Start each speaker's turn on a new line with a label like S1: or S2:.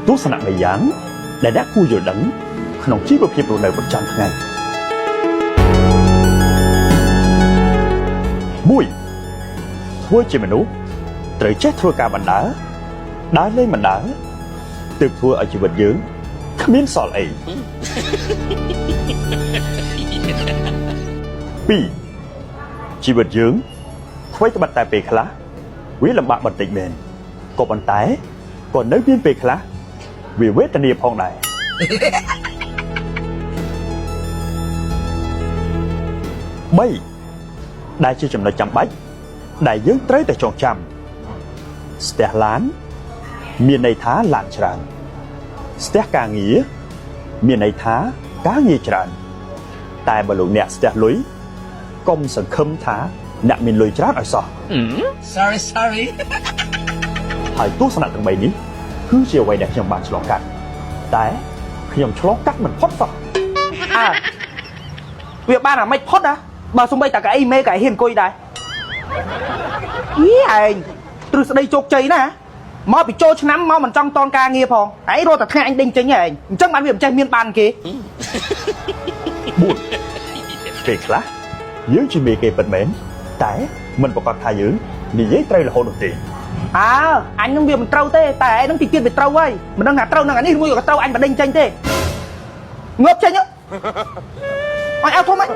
S1: ទស្សនៈម្យ៉ាងដែលអ្នកគួរយល់ដឹងក្នុងជីវភាពរស់នៅប្រចាំថ្ងៃ1ធ្វើជាមនុស្សត្រូវចេះធ្វើការបណ្ដើរដើរលេងបណ្ដើរទើបធ្វើឲ្យជីវិតយើងគ្មានសល់អី2ជីវិតយើងអ្វីត្បិតតែពេលខ្លះវាលំបាកបន្តិចមែនក៏ប៉ុន្តែក៏នៅមានពេលខ្លះវាវេទនាផងដែរ3ដែលជាចំណុចចាំបាច់ដែលយើងត្រូវតែចងចាំស្ទះឡានមានន័យថាឡានច្រើនស្ទះការងារមានន័យថាការងារច្រើនតែបើលោកអ្នកស្ទះលុយកុំសង្ឃឹមថាអ្នកមានលុយច្រើនឲ្យសោះ
S2: sorry
S1: ហើយទស្សនៈទាំង3នេះគឺជាអ្វីដែលខ្ញុំបានឆ្លងកាត់តែខ្ញុំឆ្លងកាត់មិនផុតសោះ
S3: វាបានអាមិនផុតណាបើសំបីតាកៅអីមេក៏ហ៊ានអង្គុយដែរឯងទ្រឹស្ដីជោគជ័យណាមកពីចូលឆ្នាំមកមិនចង់តនការងារផងឯងរត់តែថ្ងៃអញដេញចេញឯងអញ្ចឹងបានវាមិនចេះមានបានគេ
S1: 4ពេលខ្លះយើងជាមេគេពិតមែនតែមិនប្រកាសថាយើងនិយាយត្រូវរហូតនោះទេ
S3: អញនឹងវាមិនត្រូវទេតែឯងនឹងទីទៀតវាត្រូវហើយមិនដឹងថាត្រូវនឹងអានេះមួយក៏ត្រូវអញបដិញចេញទេងើបចេញអញអត់ធំហ៎